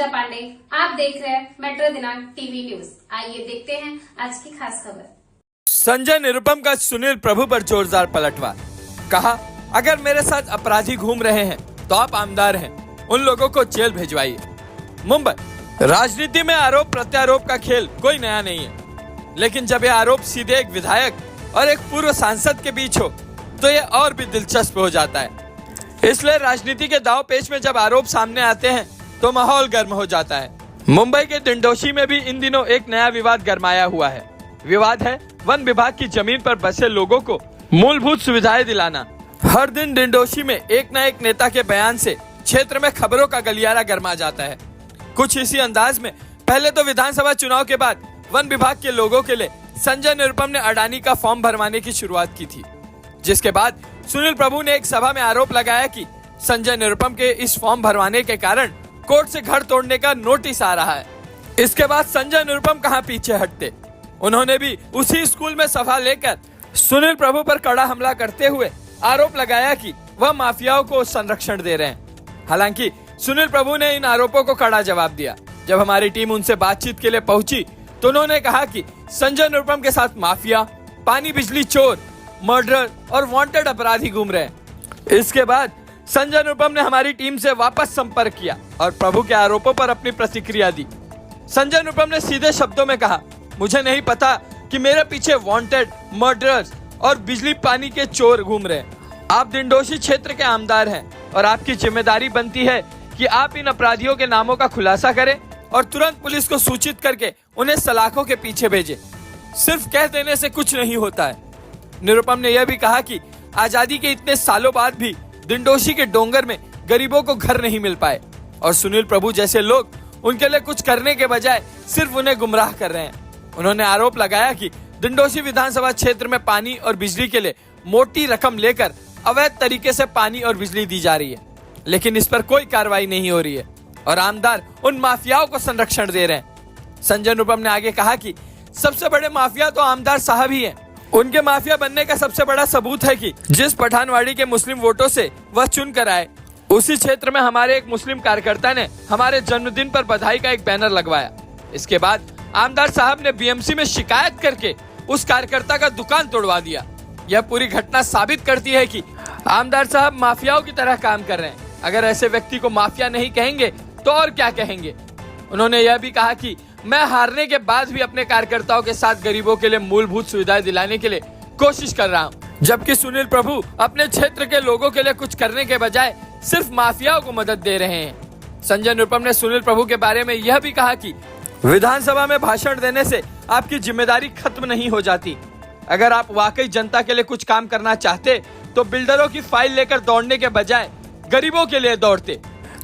पूजा पांडे। आप देख रहे हैं मेट्रो दिनांक टीवी न्यूज। आइए देखते हैं आज की खास खबर। संजय निरुपम का सुनील प्रभु पर जोरदार पलटवार। कहा, अगर मेरे साथ अपराधी घूम रहे हैं तो आप आमदार हैं, उन लोगों को जेल भिजवाइए। मुंबई। राजनीति में आरोप प्रत्यारोप का खेल कोई नया नहीं है, लेकिन जब यह आरोप सीधे एक विधायक और एक पूर्व सांसद के बीच हो तो यह और भी दिलचस्प हो जाता है। इसलिए राजनीति के दांव पेच में जब आरोप सामने आते हैं तो माहौल गर्म हो जाता है। मुंबई के दिंडोशी में भी इन दिनों एक नया विवाद गरमाया हुआ है। विवाद है वन विभाग की जमीन पर बसे लोगों को मूलभूत सुविधाएं दिलाना। हर दिन दिंडोशी में एक न एक नेता के बयान से क्षेत्र में खबरों का गलियारा गरमा जाता है। कुछ इसी अंदाज में पहले तो विधानसभा चुनाव के बाद वन विभाग के लोगों के लिए संजय निरुपम ने अडानी का फॉर्म भरवाने की शुरुआत की थी, जिसके बाद सुनील प्रभु ने एक सभा में आरोप लगाया कि संजय निरुपम के इस फॉर्म भरवाने के कारण कोर्ट से घर तोड़ने का नोटिस आ रहा है। इसके बाद संजय निरुपम कहां पीछे हटते, उन्होंने भी उसी स्कूल में सभा लेकर सुनील प्रभु पर कड़ा हमला करते हुए आरोप लगाया कि वह माफियाओं को संरक्षण दे रहे हैं। हालांकि सुनील प्रभु ने इन आरोपों को कड़ा जवाब दिया। जब हमारी टीम उनसे बातचीत के लिए पहुंची तो उन्होंने कहा कि संजय निरुपम के साथ माफिया, पानी बिजली चोर, मर्डरर और वांटेड अपराधी घूम रहे हैं। इसके बाद संजय निरुपम ने हमारी टीम से वापस संपर्क किया और प्रभु के आरोपों पर अपनी प्रतिक्रिया दी। संजय निरुपम ने सीधे शब्दों में कहा, मुझे नहीं पता कि मेरे पीछे वांटेड, मर्डरर्स और बिजली पानी के चोर घूम रहे हैं। आप दिंडोशी क्षेत्र के आमदार हैं और आपकी जिम्मेदारी बनती है कि आप इन अपराधियों के नामों का खुलासा करें और तुरंत पुलिस को सूचित करके उन्हें सलाखों के पीछे भेजें। सिर्फ कह देने से कुछ नहीं होता है। निरुपम ने यह भी कहा कि आजादी के इतने सालों बाद भी दिंडोशी के डोंगर में गरीबों को घर नहीं मिल पाए और सुनील प्रभु जैसे लोग उनके लिए कुछ करने के बजाय सिर्फ उन्हें गुमराह कर रहे हैं। उन्होंने आरोप लगाया कि दिंडोशी विधानसभा क्षेत्र में पानी और बिजली के लिए मोटी रकम लेकर अवैध तरीके से पानी और बिजली दी जा रही है, लेकिन इस पर कोई कार्रवाई नहीं हो रही है और आमदार उन माफियाओं को संरक्षण दे रहे हैं। संजय निरुपम ने आगे कहा कि सबसे बड़े माफिया तो आमदार साहब ही हैं। उनके माफिया बनने का सबसे बड़ा सबूत है कि जिस पठानवाड़ी के मुस्लिम वोटों से वह चुन कर आए, उसी क्षेत्र में हमारे एक मुस्लिम कार्यकर्ता ने हमारे जन्मदिन पर बधाई का एक बैनर लगवाया। इसके बाद आमदार साहब ने बीएमसी में शिकायत करके उस कार्यकर्ता का दुकान तोड़वा दिया। यह पूरी घटना साबित करती है कि आमदार साहब माफियाओं की तरह काम कर रहे हैं। अगर ऐसे व्यक्ति को माफिया नहीं कहेंगे तो और क्या कहेंगे। उन्होंने यह भी कहा कि मैं हारने के बाद भी अपने कार्यकर्ताओं के साथ गरीबों के लिए मूलभूत सुविधाएं दिलाने के लिए कोशिश कर रहा हूं, जबकि सुनील प्रभु अपने क्षेत्र के लोगों के लिए कुछ करने के बजाय सिर्फ माफियाओं को मदद दे रहे हैं। संजय निरुपम ने सुनील प्रभु के बारे में यह भी कहा कि विधानसभा में भाषण देने से आपकी जिम्मेदारी खत्म नहीं हो जाती। अगर आप वाकई जनता के लिए कुछ काम करना चाहते तो बिल्डरों की फाइल लेकर दौड़ने के बजाय गरीबों के लिए दौड़ते,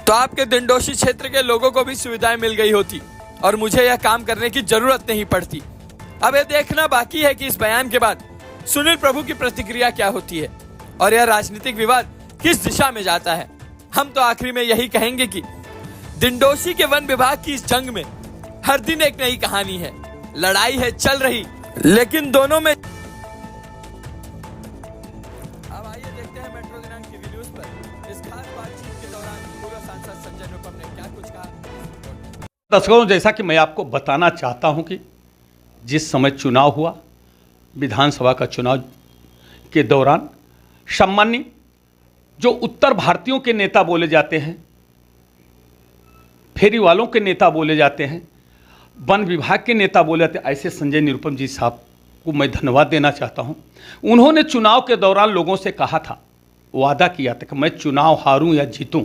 तो आपके दिंडोशी क्षेत्र के लोगों को भी सुविधाएं मिल गई होती और मुझे यह काम करने की जरूरत नहीं पड़ती। अब यह देखना बाकी है कि इस बयान के बाद सुनील प्रभु की प्रतिक्रिया क्या होती है और यह राजनीतिक विवाद किस दिशा में जाता है। हम तो आखिरी में यही कहेंगे कि दिंडोशी के वन विभाग की इस जंग में हर दिन एक नई कहानी है। लड़ाई है चल रही, लेकिन दोनों में। अब आइए देखते हैं मेट्रो दिनांक टीवी न्यूज पर इस खास बातचीत के दौरान पूर्व सांसद संजय निरुपम ने क्या कुछ कहा। दर्शकों, जैसा कि मैं आपको बताना चाहता हूं कि जिस समय चुनाव हुआ, विधानसभा का चुनाव के दौरान सामान्य जो उत्तर भारतीयों के नेता बोले जाते हैं, फेरी वालों के नेता बोले जाते हैं, वन विभाग के नेता बोले जाते हैं, ऐसे संजय निरुपम जी साहब को मैं धन्यवाद देना चाहता हूं। उन्होंने चुनाव के दौरान लोगों से कहा था, वादा किया था कि मैं चुनाव हारूं या जीतूं,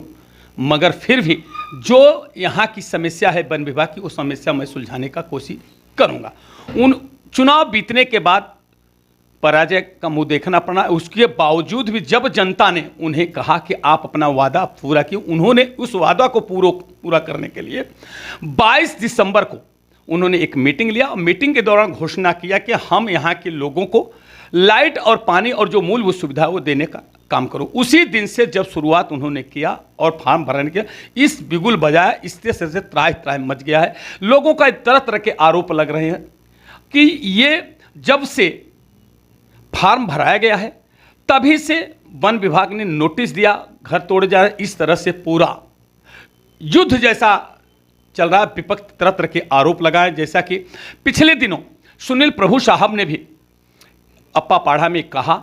मगर फिर भी जो यहाँ की समस्या है वन विभाग की, वो समस्या मैं सुलझाने का कोशिश करूँगा। उन चुनाव बीतने के बाद पराजय का मुंह देखना पड़ा, उसके बावजूद भी जब जनता ने उन्हें कहा कि आप अपना वादा पूरा किए, उन्होंने उस वादा को पूरा करने के लिए 22 दिसंबर को उन्होंने एक मीटिंग लिया और मीटिंग के दौरान घोषणा किया कि हम यहाँ के लोगों को लाइट और पानी और जो मूलभूत सुविधा है वो देने का काम करो। उसी दिन से जब शुरुआत उन्होंने किया और फार्म भरने किया, इस बिगुल बजाया, इस तरह से त्राह त्राह मच गया है। लोगों का तरह तरह के आरोप लग रहे हैं कि ये जब से फार्म भराया गया है तभी से वन विभाग ने नोटिस दिया, घर तोड़े जा रहे, इस तरह से पूरा युद्ध जैसा चल रहा है, विपक्ष तरह तरह के आरोप लगाए। जैसा कि पिछले दिनों सुनील प्रभु साहब ने भी अप्पा पाढ़ा में कहा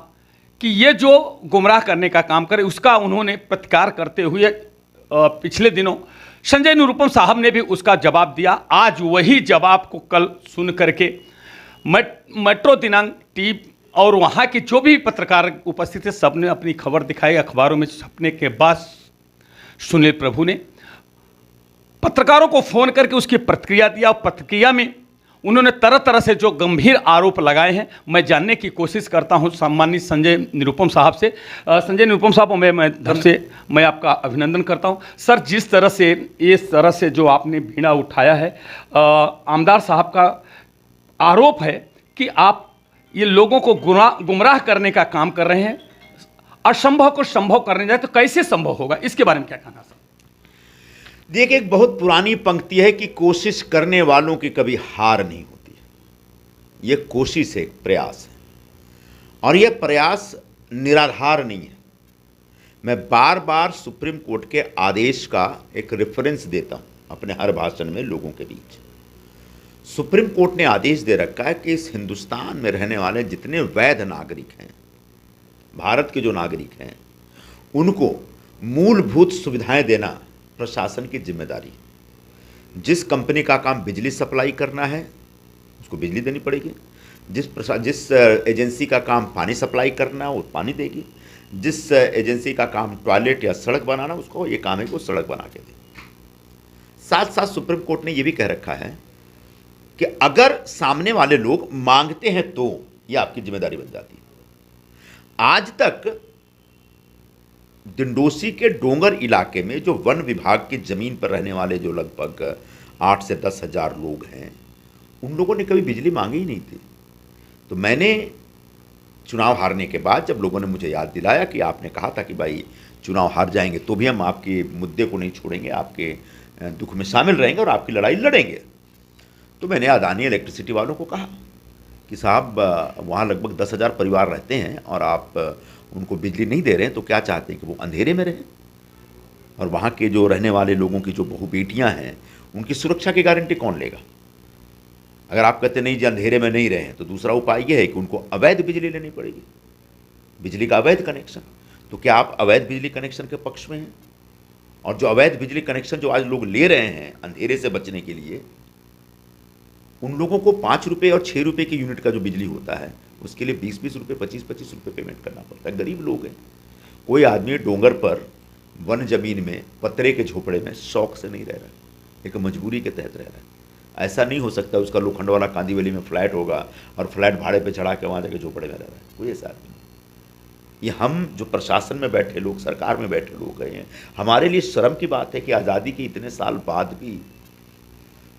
कि ये जो गुमराह करने का काम करे उसका उन्होंने प्रतिकार करते हुए पिछले दिनों संजय निरुपम साहब ने भी उसका जवाब दिया। आज वही जवाब को कल सुन करके मेट्रो दिनांक टीवी और वहाँ के जो भी पत्रकार उपस्थित थे सबने अपनी खबर दिखाई। अखबारों में छपने के बाद सुनील प्रभु ने पत्रकारों को फोन करके उसकी प्रतिक्रिया दिया। प्रतिक्रिया में उन्होंने तरह तरह से जो गंभीर आरोप लगाए हैं, मैं जानने की कोशिश करता हूं सम्मानित संजय निरुपम साहब से। संजय निरुपम साहब, मैं आपका अभिनंदन करता हूं। सर, जिस तरह से इस तरह से जो आपने बीड़ा उठाया है, आमदार साहब का आरोप है कि आप ये लोगों को गुमराह करने का काम कर रहे हैं, असंभव को संभव करने जाए तो कैसे संभव होगा, इसके बारे में क्या कहना सर? देखिए, एक बहुत पुरानी पंक्ति है कि कोशिश करने वालों की कभी हार नहीं होती। ये कोशिश है, प्रयास है, और यह प्रयास निराधार नहीं है। मैं बार बार सुप्रीम कोर्ट के आदेश का एक रेफरेंस देता हूं अपने हर भाषण में लोगों के बीच। सुप्रीम कोर्ट ने आदेश दे रखा है कि इस हिंदुस्तान में रहने वाले जितने वैध नागरिक हैं, भारत के जो नागरिक हैं, उनको मूलभूत सुविधाएं देना प्रशासन की जिम्मेदारी। जिस कंपनी का काम बिजली सप्लाई करना है उसको बिजली देनी पड़ेगी, जिस एजेंसी का काम पानी सप्लाई करना है वो पानी देगी, जिस एजेंसी का काम टॉयलेट या सड़क बनाना उसको ये काम है कि वो सड़क बना के दे। साथ साथ सुप्रीम कोर्ट ने ये भी कह रखा है कि अगर सामने वाले लोग मांगते हैं तो ये आपकी जिम्मेदारी बन जाती है। आज तक डिंडोसी के डोंगर इलाके में जो वन विभाग की जमीन पर रहने वाले जो लगभग 8 से 10 हज़ार लोग हैं, उन लोगों ने कभी बिजली मांगी ही नहीं थी। तो मैंने चुनाव हारने के बाद जब लोगों ने मुझे याद दिलाया कि आपने कहा था कि भाई चुनाव हार जाएंगे तो भी हम आपके मुद्दे को नहीं छोड़ेंगे, आपके दुख में शामिल रहेंगे और आपकी लड़ाई लड़ेंगे, तो मैंने अदानी इलेक्ट्रिसिटी वालों को कहा कि साहब, वहाँ लगभग 10,000 परिवार रहते हैं और आप उनको बिजली नहीं दे रहे हैं, तो क्या चाहते हैं कि वो अंधेरे में रहें? और वहाँ के जो रहने वाले लोगों की जो बहू बेटियाँ हैं, उनकी सुरक्षा की गारंटी कौन लेगा? अगर आप कहते नहीं जी अंधेरे में नहीं रहें, तो दूसरा उपाय यह है कि उनको अवैध बिजली लेनी पड़ेगी, बिजली का अवैध कनेक्शन। तो क्या आप अवैध बिजली कनेक्शन के पक्ष में हैं? और जो अवैध बिजली कनेक्शन जो आज लोग ले रहे हैं अंधेरे से बचने के लिए, उन लोगों को 5 रुपये और 6 रुपये की यूनिट का जो बिजली होता है उसके लिए 20-20 रुपये, 25-25 रुपये पेमेंट करना पड़ता है। गरीब लोग हैं। कोई आदमी डोंगर पर वन जमीन में पत्रे के झोपड़े में शौक से नहीं रह रहा, एक मजबूरी के तहत रह रहा है। ऐसा नहीं हो सकता उसका लोखंड वाला कांदीवली में फ्लैट होगा और फ्लैट भाड़े पे चढ़ा के वहाँ जाके झोपड़े में रह रहा है। कोई ऐसा आदमी नहीं। ये हम जो प्रशासन में बैठे लोग, सरकार में बैठे लोग हैं, हमारे लिए शर्म की बात है कि आज़ादी के इतने साल बाद भी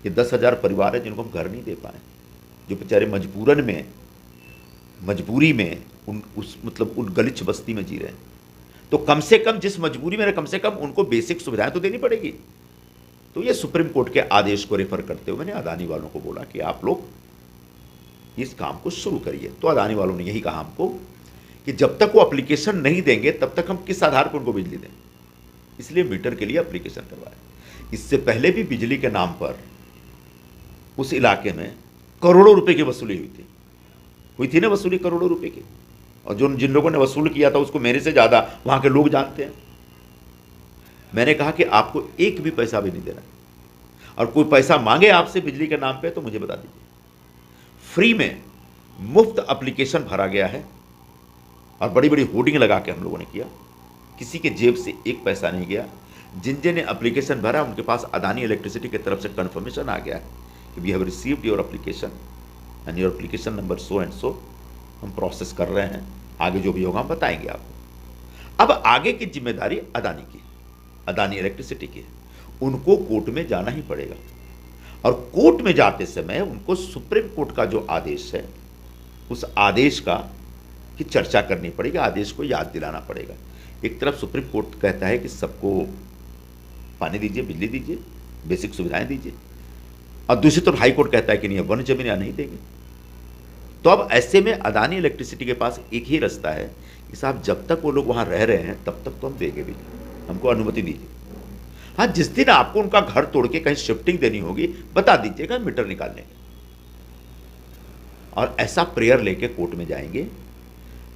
ये 10,000 परिवार है जिनको हम घर नहीं दे पाए, जो बेचारे मजबूरी में उन गलिच्छ बस्ती में जी रहे हैं। तो कम से कम जिस मजबूरी में कम से कम उनको बेसिक सुविधाएं तो देनी पड़ेगी। तो ये सुप्रीम कोर्ट के आदेश को रेफर करते हुए मैंने अदानी वालों को बोला कि आप लोग इस काम को शुरू करिए। तो अदानी वालों ने यही कहा हमको कि जब तक वो एप्लीकेशन नहीं देंगे तब तक हम किस आधार पर उनको बिजली दें, इसलिए मीटर के लिए एप्लीकेशन करवाए। इससे पहले भी बिजली के नाम पर उस इलाके में करोड़ों रुपए की वसूली हुई थी ना, वसूली करोड़ों रुपए की। और जिन लोगों ने वसूल किया था उसको मेरे से ज़्यादा वहाँ के लोग जानते हैं। मैंने कहा कि आपको एक भी पैसा भी नहीं देना, और कोई पैसा मांगे आपसे बिजली के नाम पे तो मुझे बता दीजिए। फ्री में मुफ्त एप्लीकेशन भरा गया है और बड़ी बड़ी होर्डिंग लगा के हम लोगों ने किया, किसी के जेब से एक पैसा नहीं गया। जिन ने एप्लीकेशन भरा उनके पास अदानी इलेक्ट्रिसिटी की तरफ से कंफर्मेशन आ गया है कि we have received your application and your application number so and so, हम प्रोसेस कर रहे हैं, आगे जो भी होगा हम बताएंगे आपको। अब आगे की जिम्मेदारी अदानी की, अदानी इलेक्ट्रिसिटी की। उनको कोर्ट में जाना ही पड़ेगा, और कोर्ट में जाते समय उनको सुप्रीम कोर्ट का जो आदेश है उस आदेश का की चर्चा करनी पड़ेगी, आदेश को याद दिलाना पड़ेगा। एक तरफ सुप्रीम कोर्ट कहता है कि सबको पानी दीजिए, बिजली दीजिए, बेसिक सुविधाएं दीजिए, और दूसरी तरफ हाई कोर्ट कहता है कि नहीं, वन जमीन या नहीं देंगे। तो अब ऐसे में अदानी इलेक्ट्रिसिटी के पास एक ही रास्ता है कि साहब जब तक वो लोग वहाँ रह रहे हैं तब तक तो हम देंगे भी, हमको अनुमति दीजिए। हाँ, जिस दिन आपको उनका घर तोड़ के कहीं शिफ्टिंग देनी होगी बता दीजिएगा, मीटर निकाल लेंगे। और ऐसा प्रेयर लेके कोर्ट में जाएंगे,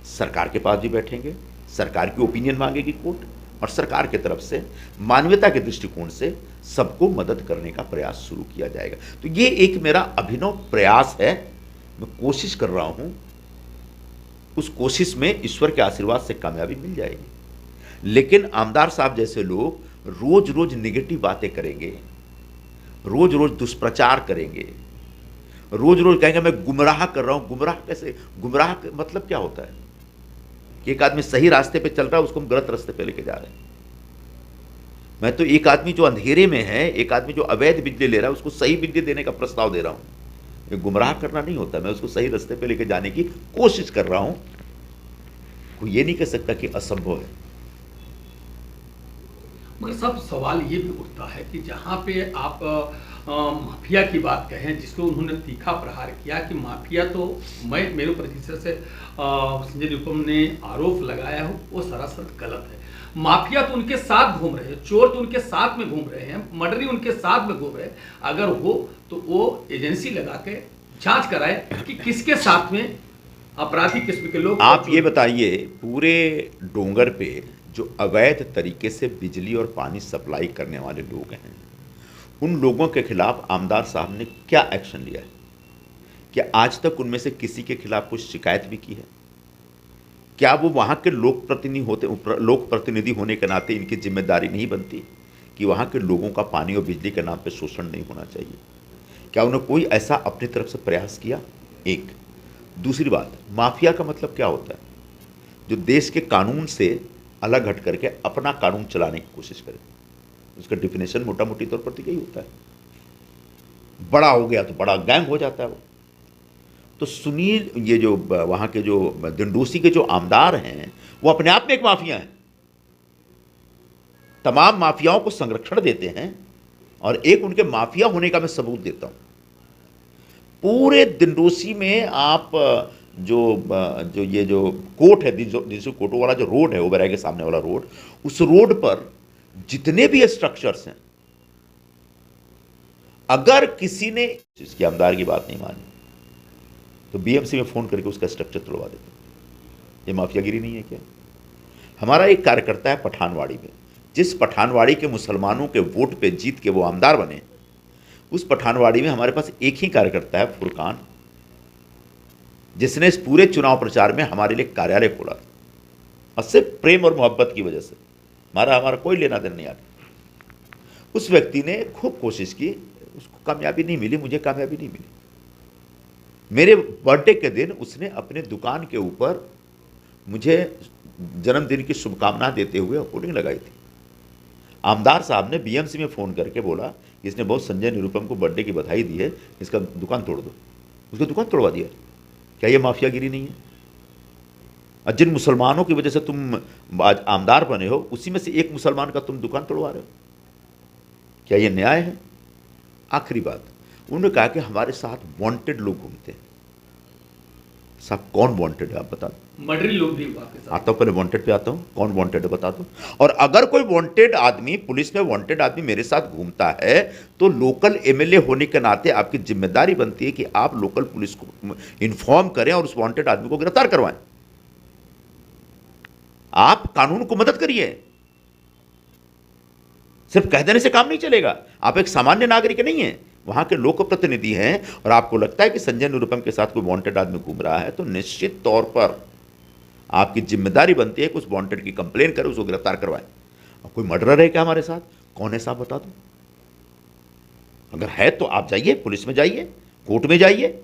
सरकार के पास भी बैठेंगे, सरकार की ओपिनियन मांगेगी कोर्ट, और सरकार की तरफ से मानवता के दृष्टिकोण से सबको मदद करने का प्रयास शुरू किया जाएगा। तो ये एक मेरा अभिनव प्रयास है, मैं कोशिश कर रहा हूं, उस कोशिश में ईश्वर के आशीर्वाद से कामयाबी मिल जाएगी। लेकिन आमदार साहब जैसे लोग रोज रोज नेगेटिव बातें करेंगे, रोज रोज दुष्प्रचार करेंगे, रोज रोज कहेंगे मैं गुमराह कर रहा हूं। गुमराह कैसे? गुमराह मतलब क्या होता है कि एक आदमी सही रास्ते पे चल रहा है, उसको हम गलत रास्ते पे लेके जा रहे हैं। मैं तो एक आदमी जो अंधेरे में है, एक आदमी जो अवैध बिजली ले रहा है, उसको सही बिजली देने का प्रस्ताव दे रहा हूं। ये गुमराह करना नहीं होता, मैं उसको सही रास्ते पे लेके जाने की कोशिश कर रहा हूं। कोई ये नहीं कह सकता कि असंभव है। मगर सब सवाल ये भी उठता है कि जहाँ पे आप माफिया की बात कहें, जिसको उन्होंने तीखा प्रहार किया कि माफिया तो मेरे ऊपर जिस तरह से संजय निरुपम ने आरोप लगाया हो वो सरासर गलत है। माफिया तो उनके साथ घूम रहे हैं, चोर तो उनके साथ में घूम रहे हैं, मर्डरी उनके साथ में घूम रहे हैं। अगर हो तो वो एजेंसी लगा के जांच कराए कि किसके साथ में अपराधी किस्म के लोग। आप ये बताइए, पूरे डोंगर पे जो अवैध तरीके से बिजली और पानी सप्लाई करने वाले लोग हैं, उन लोगों के खिलाफ आमदार साहब ने क्या एक्शन लिया है? क्या आज तक उनमें से किसी के खिलाफ कुछ शिकायत भी की है? क्या वो वहाँ के लोक प्रतिनिधि होने के नाते इनकी जिम्मेदारी नहीं बनती कि वहाँ के लोगों का पानी और बिजली के नाम पे शोषण नहीं होना चाहिए? क्या उन्होंने कोई ऐसा अपनी तरफ से प्रयास किया? एक। दूसरी बात, माफिया का मतलब क्या होता है? जो देश के कानून से अलग हट करके अपना कानून चलाने की कोशिश करे। उसका डिफिनेशन मोटा मोटी तौर पर तो यही होता है। बड़ा हो गया तो बड़ा गैंग हो जाता है वो। तो सुनील, ये जो वहाँ के जो दिंडोसी के जो आमदार हैं, वो अपने आप में एक माफिया हैं। तमाम माफियाओं को संरक्षण देते हैं, और एक उनके माफिया होने का मैं सबूत देता हूं। पूरे दिंडोसी में आप जो ये जो कोर्ट है, दिंडोसी कोर्ट वाला जो रोड है, ओबेराय के सामने वाला रोड, उस रोड पर जितने भी स्ट्रक्चर्स हैं, अगर किसी ने इसकी आमदार की बात नहीं मानी तो बीएमसी में फोन करके उसका स्ट्रक्चर तोड़वा देते। ये माफियागिरी नहीं है क्या? हमारा एक कार्यकर्ता है पठानवाड़ी में, जिस पठानवाड़ी के मुसलमानों के वोट पे जीत के वो आमदार बने, उस पठानवाड़ी में हमारे पास एक ही कार्यकर्ता है, फुरकान, जिसने इस पूरे चुनाव प्रचार में हमारे लिए कार्यालय खोला था, और सिर्फ प्रेम और मोहब्बत की वजह से। हमारा कोई लेना देना नहीं आता। उस व्यक्ति ने खूब कोशिश की, उसको कामयाबी नहीं मिली, मुझे कामयाबी नहीं मिली। मेरे बर्थडे के दिन उसने अपने दुकान के ऊपर मुझे जन्मदिन की शुभकामना देते हुए होर्डिंग लगाई थी। आमदार साहब ने बीएमसी में फ़ोन करके बोला, इसने बहुत संजय निरुपम को बर्थडे की बधाई दी है, इसका दुकान तोड़ दो। उसकी दुकान तोड़वा दिया। क्या ये माफियागिरी नहीं है? और जिन मुसलमानों की वजह से तुम आज आमदार बने हो, उसी में से एक मुसलमान का तुम दुकान तोड़वा रहे हो। क्या ये न्याय है? आखिरी बात, उन्होंने कहा कि हमारे साथ वांटेड लोग घूमते हैं। साहब, कौन वांटेड है आप बता दो। मर्डरी लोग भी आपके साथ। आता हूँ, पहले वांटेड पे आता हूँ। कौन वांटेड है बता दो। और अगर कोई वांटेड आदमी, पुलिस में वांटेड आदमी मेरे साथ घूमता है, तो लोकल एमएलए होने के नाते आपकी जिम्मेदारी बनती है कि आप लोकल पुलिस को इन्फॉर्म करें और उस वांटेड आदमी को गिरफ्तार करवाएं। आप कानून को मदद करिए। सिर्फ कह देने से काम नहीं चलेगा। आप एक सामान्य नागरिक नहीं है, वहां के लोक प्रतिनिधि हैं, और आपको लगता है कि संजय निरुपम के साथ कोई वांटेड आदमी घूम रहा है, तो निश्चित तौर पर आपकी जिम्मेदारी बनती है कि उस वांटेड की कंप्लेन करें, उसको गिरफ्तार करवाएं। और कोई मर्डरर है क्या हमारे साथ? कौन है साहब बता दो। अगर है तो आप जाइए, पुलिस में जाइए, कोर्ट में जाइए,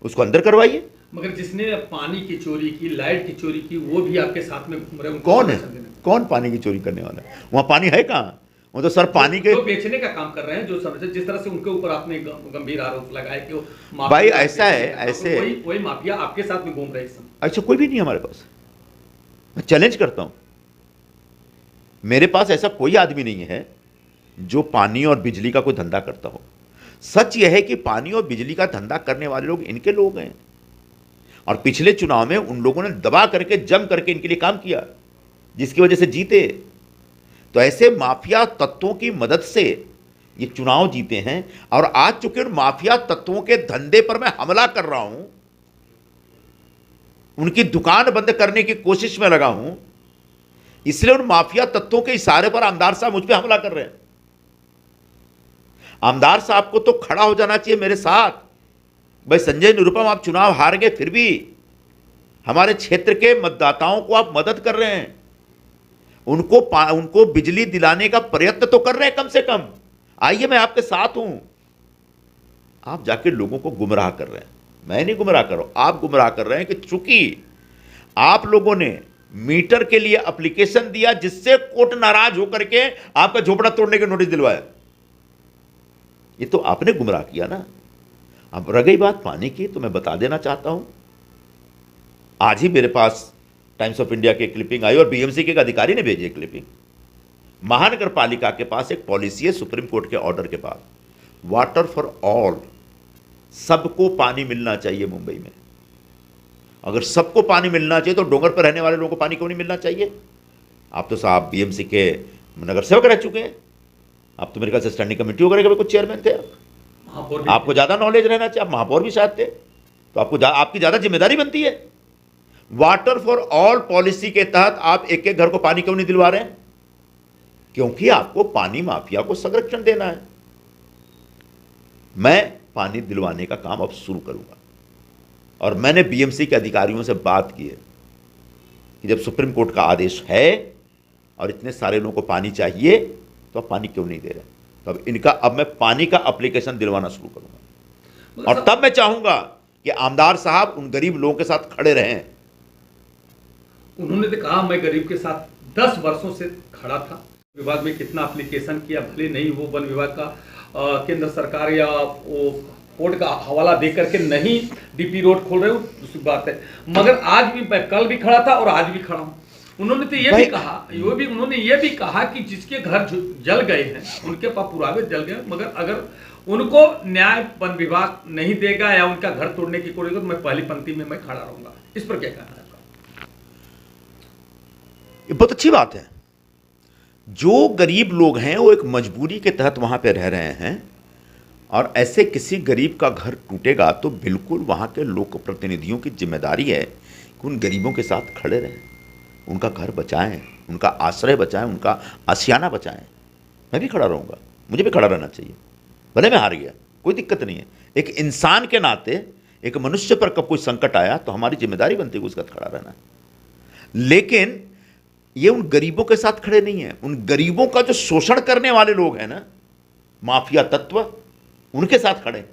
उसको अंदर करवाइए। मगर जिसने पानी की चोरी की, लाइट की चोरी की, वो भी आपके साथ में घूम रहे हैं। कौन है? कौन पानी की चोरी करने वाला है? वहां पानी है कहाँ? वो तो सर पानी के बेचने का काम कर रहे हैं। जो समझे, जिस तरह से उनके ऊपर आपने गंभीर आरोप लगाए कि वो भाई ऐसा है, ऐसे वही माफिया आपके साथ में घूम रहे हैं। ऐसा कोई भी नहीं हमारे पास। मैं चैलेंज करता हूं, मेरे पास ऐसा कोई आदमी नहीं है जो पानी और बिजली का कोई धंधा करता हो। सच यह है कि पानी और बिजली का धंधा करने वाले लोग इनके लोग हैं, और पिछले चुनाव में उन लोगों ने दबा करके, जम करके इनके लिए काम किया, जिसकी वजह से जीते। तो ऐसे माफिया तत्वों की मदद से ये चुनाव जीते हैं, और आज चूंकि उन माफिया तत्वों के धंधे पर मैं हमला कर रहा हूं, उनकी दुकान बंद करने की कोशिश में लगा हूं, इसलिए उन माफिया तत्वों के इशारे पर आमदार साहब मुझ पे हमला कर रहे हैं। आमदार साहब को तो खड़ा हो जाना चाहिए मेरे साथ। भाई संजय निरुपम, आप चुनाव हार गए, फिर भी हमारे क्षेत्र के मतदाताओं को आप मदद कर रहे हैं, उनको बिजली दिलाने का प्रयत्न तो कर रहे हैं कम से कम। आइए, मैं आपके साथ हूं। आप जाके लोगों को गुमराह कर रहे हैं। मैं नहीं गुमराह कर रहा हूं, आप गुमराह कर रहे हैं कि चूंकि आप लोगों ने मीटर के लिए एप्लीकेशन दिया, जिससे कोर्ट नाराज होकर के आपका झोपड़ा तोड़ने के नोटिस दिलवाया। ये तो आपने गुमराह किया ना। अब रह गई बात पानी की, तो मैं बता देना चाहता हूं, आज ही मेरे पास टाइम्स ऑफ इंडिया की क्लिपिंग आई और बीएमसी के एक अधिकारी ने भेजी क्लिपिंग। महानगर पालिका के पास एक पॉलिसी है सुप्रीम कोर्ट के ऑर्डर के बाद, वाटर फॉर ऑल, सबको पानी मिलना चाहिए मुंबई में। अगर सबको पानी मिलना चाहिए तो डोंगर पर रहने वाले लोगों को पानी क्यों नहीं मिलना चाहिए? आप तो साहब बीएमसी के नगर सेवक रह चुके हैं, आप तो मेरे ख्याल से स्टैंडिंग कमेटी वगैरह के कुछ चेयरमैन थे, आपको ज्यादा नॉलेज रहना चाहिए। आप महापौर भी शायद थे, तो आपकी ज्यादा जिम्मेदारी बनती है। वाटर फॉर ऑल पॉलिसी के तहत आप एक एक घर को पानी क्यों नहीं दिलवा रहे हैं? क्योंकि आपको पानी माफिया को संरक्षण देना है। मैं पानी दिलवाने का काम अब शुरू करूंगा, और मैंने बीएमसी के अधिकारियों से बात की है कि जब सुप्रीम कोर्ट का आदेश है और इतने सारे लोगों को पानी चाहिए, तो आप पानी क्यों नहीं दे रहे? तो अब मैं पानी का एप्लीकेशन दिलवाना शुरू करूंगा, और तब मैं चाहूंगा कि आमदार साहब उन गरीब लोगों के साथ खड़े रहें। उन्होंने तो कहा मैं गरीब के साथ 10 वर्षों से खड़ा था। विभाग में कितना एप्लीकेशन किया, भले नहीं वो वन विभाग का केंद्र सरकार या वो कोर्ट का हवाला दे करके नहीं डीपी रोड खोल रहे हो, दूसरी बात है, मगर आज भी मैं कल भी खड़ा था और आज भी खड़ा हूँ। उन्होंने तो ये भी कहा, उन्होंने ये भी कहा कि जिसके घर जल गए हैं उनके पास पुरावे जल गए, मगर अगर उनको न्याय वन विभाग नहीं देगा या उनका घर तोड़ने की कोशिश, तो मैं पहली पंक्ति में मैं खड़ा रहूंगा। इस पर क्या कहना है? ये बहुत अच्छी बात है। जो गरीब लोग हैं वो एक मजबूरी के तहत वहां पे रह रहे हैं, और ऐसे किसी गरीब का घर टूटेगा तो बिल्कुल वहां के लोक प्रतिनिधियों की जिम्मेदारी है कि उन गरीबों के साथ खड़े रहें, उनका घर बचाएं, उनका आश्रय बचाएं, उनका आशियाना बचाएं। मैं भी खड़ा रहूंगा, मुझे भी खड़ा रहना चाहिए, भले मैं हार गया, कोई दिक्कत नहीं है। एक इंसान के नाते एक मनुष्य पर कब कोई संकट आया तो हमारी जिम्मेदारी बनती है उसका खड़ा रहना। लेकिन ये उन गरीबों के साथ खड़े नहीं हैं, उन गरीबों का जो शोषण करने वाले लोग हैं ना, माफिया तत्व, उनके साथ खड़े,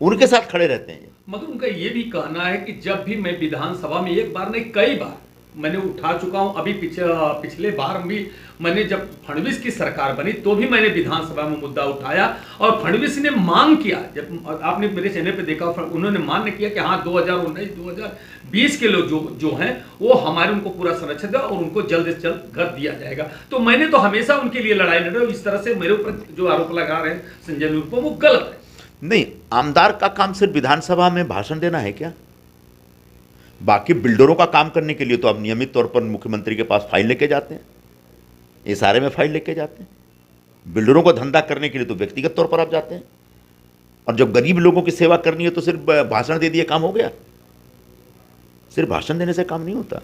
उनके साथ खड़े रहते हैं। मगर उनका ये भी कहना है कि जब भी मैं विधानसभा में एक बार नहीं कई बार मैंने उठा चुका हूं, अभी पिछले बार भी मैंने जब फडणवीस की सरकार बनी तो भी मैंने विधानसभा में मुद्दा उठाया, और फडणवीस ने मांग किया, जब आपने मेरे चैनल पे देखा, उन्होंने मान्य किया कि हाँ 2019-2020 के लोग जो हैं वो हमारे उनको पूरा संरक्षण दे और उनको जल्द से जल्द घर दिया जाएगा। तो मैंने तो हमेशा उनके लिए लड़ाई लड़ी। इस तरह से मेरे ऊपर जो आरोप लगा रहे हैं संजय निरुपम, वो गलत है। नहीं, आमदार का काम सिर्फ विधानसभा में भाषण देना है क्या? बाकी बिल्डरों का काम करने के लिए तो आप नियमित तौर पर मुख्यमंत्री के पास फाइल लेके जाते हैं, ये सारे में फाइल लेके जाते हैं। बिल्डरों को धंधा करने के लिए तो व्यक्तिगत तौर पर आप जाते हैं, और जब गरीब लोगों की सेवा करनी है तो सिर्फ भाषण दे दिए काम हो गया? सिर्फ भाषण देने से काम नहीं होता।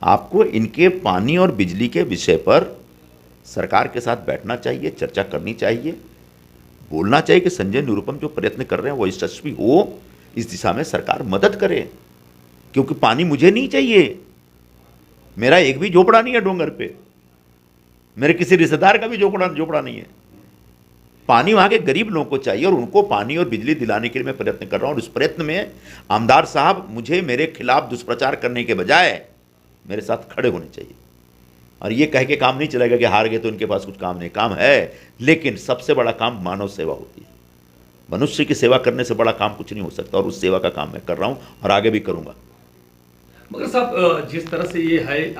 आपको इनके पानी और बिजली के विषय पर सरकार के साथ बैठना चाहिए, चर्चा करनी चाहिए, बोलना चाहिए कि संजय निरुपम जो प्रयत्न कर रहे हैं वो यशस्वी हो, इस दिशा में सरकार मदद करे। क्योंकि पानी मुझे नहीं चाहिए, मेरा एक भी झोपड़ा नहीं है डोंगर पे, मेरे किसी रिश्तेदार का भी झोपड़ा नहीं है। पानी वहां के गरीब लोगों को चाहिए, और उनको पानी और बिजली दिलाने के लिए मैं प्रयत्न कर रहा हूं। और इस प्रयत्न में आमदार साहब मुझे मेरे खिलाफ दुष्प्रचार करने के बजाय मेरे साथ खड़े होने चाहिए। और ये कह के काम नहीं चलेगा कि हार गए तो उनके पास कुछ काम नहीं, काम है, लेकिन सबसे बड़ा काम मानव सेवा होती है। मनुष्य की सेवा करने से बड़ा काम कुछ नहीं हो सकता, और उस सेवा का काम मैं कर रहा हूं और आगे भी करूंगा। मगर साहब जिस तरह से ये है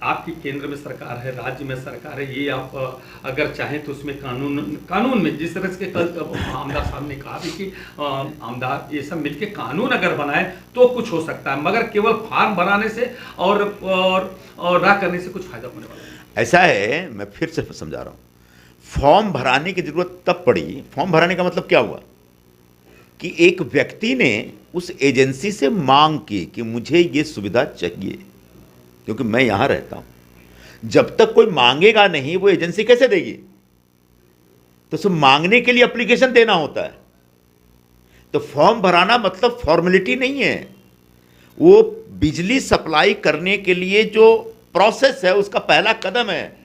आपकी केंद्र में सरकार है, राज्य में सरकार है, ये आप अगर चाहें तो उसमें कानून में जिस तरह से कल आमदार साहब ने कहा भी कि आमदार ये सब मिलके कानून अगर बनाए तो कुछ हो सकता है, मगर केवल फार्म बनाने से और ना करने से कुछ फायदा होने वाला है। ऐसा है, मैं फिर से समझा रहा हूँ, फॉर्म भराने की जरूरत तब पड़ी। फॉर्म भराने का मतलब क्या हुआ कि एक व्यक्ति ने उस एजेंसी से मांग की कि मुझे ये सुविधा चाहिए क्योंकि मैं यहां रहता हूं। जब तक कोई मांगेगा नहीं वो एजेंसी कैसे देगी? तो सिर्फ मांगने के लिए एप्लीकेशन देना होता है। तो फॉर्म भराना मतलब फॉर्मेलिटी नहीं है, वो बिजली सप्लाई करने के लिए जो प्रोसेस है उसका पहला कदम है।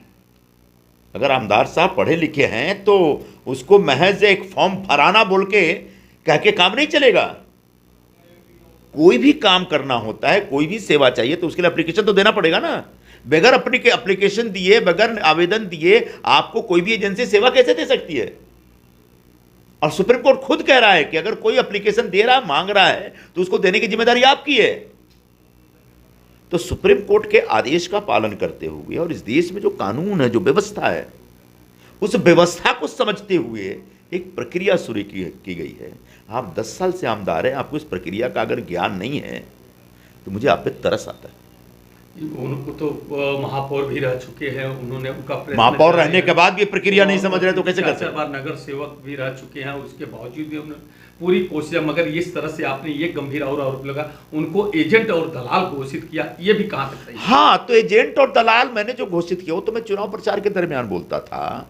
अगर आमदार साहब पढ़े लिखे हैं तो उसको महज एक फॉर्म भराना बोल के कह के काम नहीं चलेगा। कोई भी काम करना होता है, कोई भी सेवा चाहिए तो उसके लिए एप्लीकेशन तो देना पड़ेगा ना। बगैर एप्लीकेशन दिए, बगैर आवेदन दिए आपको कोई भी एजेंसी सेवा कैसे दे सकती है? और सुप्रीम कोर्ट खुद कह रहा है कि अगर कोई एप्लीकेशन दे रहा, मांग रहा है तो उसको देने की जिम्मेदारी आपकी है। तो सुप्रीम कोर्ट के आदेश का पालन करते हुए और इस देश में जो कानून है, जो व्यवस्था है, उस व्यवस्था को समझते हुए एक प्रक्रिया शुरू की गई है। आप 10 साल से आमदार हैं, आपको इस प्रक्रिया का अगर ज्ञान नहीं है तो मुझे आप पे तरस आता है। उनको तो महापौर भी रह चुके हैं, उन्होंने उनका महापौर रहने के बाद भी प्रक्रिया नहीं समझ रहे तो कैसे कर सकते? 4 बार नगर सेवक भी रह चुके हैं, उसके बावजूद भी उन्होंने पूरी कोशिश, मगर इस तरह से आपने ये गंभीर और आरोप लगा उनको एजेंट और दलाल घोषित किया, ये भी कहां तक सही है? हाँ, तो एजेंट और दलाल मैंने जो घोषित किया वो तो मैं चुनाव प्रचार के दरमियान बोलता था।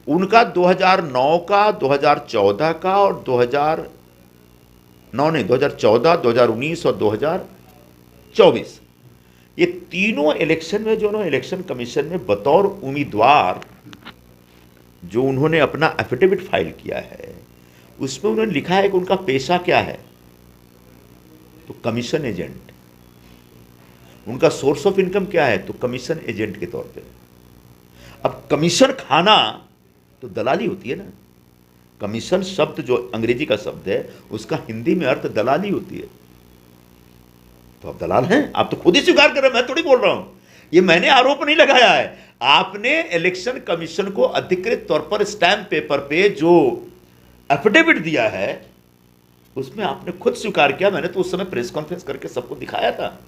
उनका 2009 का, 2014 का और 2014, 2019 और 2024 ये तीनों इलेक्शन में जो उन्होंने इलेक्शन कमीशन में बतौर उम्मीदवार जो उन्होंने अपना एफिडेविट फाइल किया है उसमें उन्होंने लिखा है कि उनका पेशा क्या है, तो कमीशन एजेंट। उनका सोर्स ऑफ इनकम क्या है, तो कमीशन एजेंट के तौर पे। अब कमीशन खाना तो दलाली होती है ना। कमीशन शब्द जो अंग्रेजी का शब्द है उसका हिंदी में अर्थ दलाली होती है। तो आप दलाल हैं, आप तो खुद ही स्वीकार कर रहे हैं, मैं थोड़ी बोल रहा हूं। ये मैंने आरोप नहीं लगाया है। आपने इलेक्शन कमीशन को अधिकृत तौर पर स्टैम्प पेपर पे जो एफिडेविट दिया है उसमें आपने खुद स्वीकार किया। मैंने तो उस समय प्रेस कॉन्फ्रेंस करके सबको दिखाया था।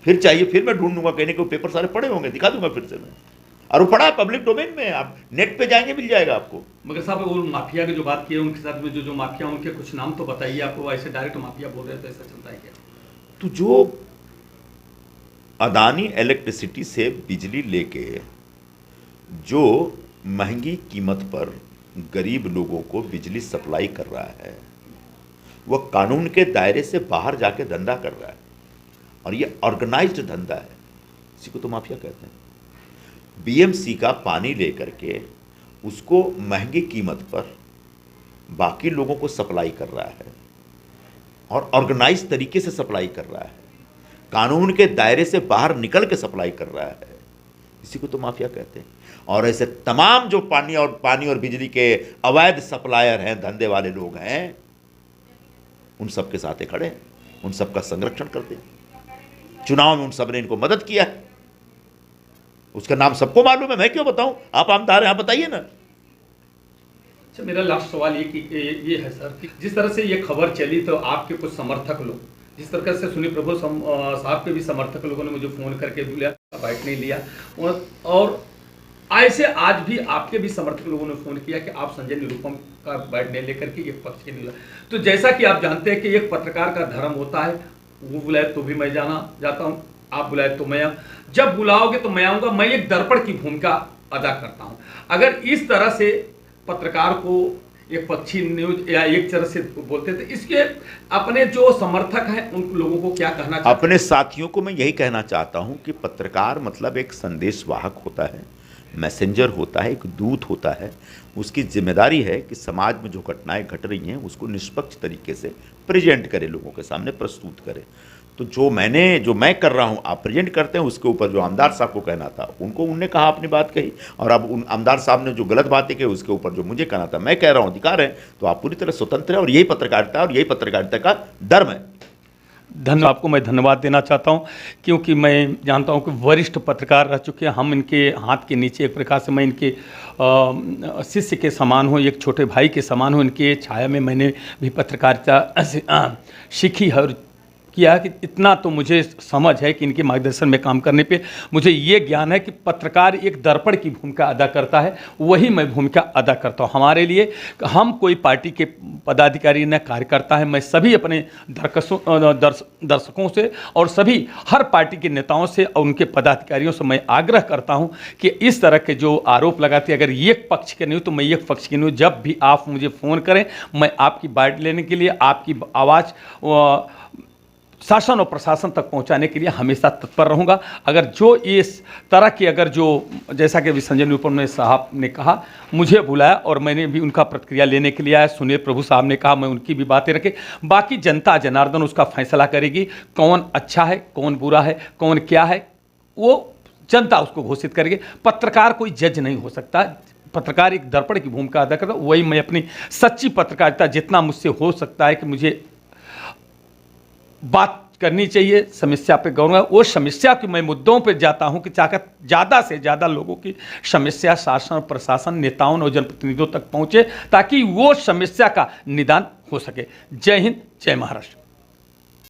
फिर चाहिए फिर मैं ढूंढ लूंगा, कहने को पेपर सारे पड़े होंगे, दिखा दूंगा फिर से मैं। और वो पड़ा है पब्लिक डोमेन में, आप नेट पे जाएंगे मिल जाएगा आपको। मगर साहब वो माफिया की जो बात की है उनके साथ में जो माफिया, उनके कुछ नाम तो बताइए। आपको ऐसे डायरेक्ट माफिया बोल रहे हैं तो ऐसा चलता है क्या? तो जो अदानी इलेक्ट्रिसिटी से बिजली लेके जो महंगी कीमत पर गरीब लोगों को बिजली सप्लाई कर रहा है वह कानून के दायरे से बाहर जाके धंधा कर रहा है और ये ऑर्गेनाइज्ड धंधा है। इसी को तो माफिया कहते हैं। बीएमसी का पानी लेकर के उसको महंगी कीमत पर बाकी लोगों को सप्लाई कर रहा है और ऑर्गेनाइज तरीके से सप्लाई कर रहा है, कानून के दायरे से बाहर निकल के सप्लाई कर रहा है। इसी को तो माफिया कहते हैं। और ऐसे तमाम जो पानी और बिजली के अवैध सप्लायर हैं, धंधे वाले लोग हैं, उन सब के साथ खड़े हैं, उन सब का संरक्षण करते हैं। चुनाव में उन सब ने इनको मदद किया है, उसका नाम सबको मालूम है, मैं क्यों बताऊं? आप आमदार हैं, आप बताइए ना। अच्छा, मेरा लास्ट सवाल ये है सर कि जिस तरह से ये खबर चली तो आपके कुछ समर्थक लोग, जिस तरह से सुनील प्रभु साहब के भी समर्थक लोगों ने मुझे फ़ोन करके बोला, बाइट नहीं लिया, और ऐसे आज भी आपके भी समर्थक लोगों ने फ़ोन किया कि आप संजय निरुपम का बाइट नहीं लेकर के एक पक्ष के नहीं। तो जैसा कि आप जानते हैं कि एक पत्रकार का धर्म होता है, वो बुलाए तो भी मैं जाता हूँ, आप बुलाए तो मैं, जब बुलाओगे तो मैं आऊँगा। मैं एक दर्पण की भूमिका अदा करता हूँ। अगर इस तरह से पत्रकार को एक पक्षी न्यूज या एक तरह से बोलते थे, इसके अपने जो समर्थक हैं उन लोगों को क्या कहना चाहते हैं? अपने साथियों को मैं यही कहना चाहता हूं कि पत्रकार मतलब एक संदेशवाहक होता है, मैसेंजर होता है, एक दूत होता है। उसकी जिम्मेदारी है कि समाज में जो घटनाएं घट रही हैं उसको निष्पक्ष तरीके से प्रेजेंट करे, लोगों के सामने प्रस्तुत करे। तो जो मैं कर रहा हूं, आप प्रेजेंट करते हैं, उसके ऊपर जो आमदार साहब को कहना था उन्होंने कहा, अपनी बात कही, और अब उन आमदार साहब ने जो गलत बातें कही उसके ऊपर जो मुझे कहना था मैं कह रहा हूं, अधिकार है। तो आप पूरी तरह स्वतंत्र हैं और यही पत्रकारिता है और यही पत्रकारिता का धर्म है। धन्यवाद, आपको मैं धन्यवाद देना चाहता हूं, क्योंकि मैं जानता हूं कि वरिष्ठ पत्रकार रह चुके हैं। हम इनके हाथ के नीचे एक प्रकार से मैं इनके शिष्य के समान हूं, एक छोटे भाई के समान हूं। इनके छाया में मैंने भी पत्रकारिता सीखी है और किया कि इतना तो मुझे समझ है कि इनके मार्गदर्शन में काम करने पे मुझे ये ज्ञान है कि पत्रकार एक दर्पण की भूमिका अदा करता है, वही मैं भूमिका अदा करता हूँ। हमारे लिए हम कोई पार्टी के पदाधिकारी न कार्यकर्ता है, मैं सभी अपने दर्शकों से और सभी हर पार्टी के नेताओं से और उनके पदाधिकारियों से मैं आग्रह करता हूँ कि इस तरह के जो आरोप लगाते हैं, अगर एक पक्ष के नहीं हो तो मैं एक पक्ष की नहीं हूँ। जब भी आप मुझे फ़ोन करें, मैं आपकी बात लेने के लिए, आपकी आवाज़ शासन और प्रशासन तक पहुंचाने के लिए हमेशा तत्पर रहूंगा। अगर जो इस तरह की जैसा कि अभी संजय निरुपम साहब ने कहा, मुझे बुलाया और मैंने भी उनका प्रतिक्रिया लेने के लिए आया। सुनील प्रभु साहब ने कहा, मैं उनकी भी बातें रखे। बाकी जनता जनार्दन उसका फैसला करेगी, कौन अच्छा है, कौन बुरा है, कौन क्या है, वो जनता उसको घोषित करेगी। पत्रकार कोई जज नहीं हो सकता। पत्रकार एक दर्पण की भूमिका अदा करता है। वही मैं अपनी सच्ची पत्रकारिता जितना मुझसे हो सकता है कि मुझे बात करनी चाहिए, समस्या पे गौर है, वो समस्या की मैं मुद्दों पे जाता हूं कि चाहे ज़्यादा से ज़्यादा लोगों की समस्या शासन और प्रशासन, नेताओं और जनप्रतिनिधियों तक पहुंचे, ताकि वो समस्या का निदान हो सके। जय हिंद, जय महाराष्ट्र।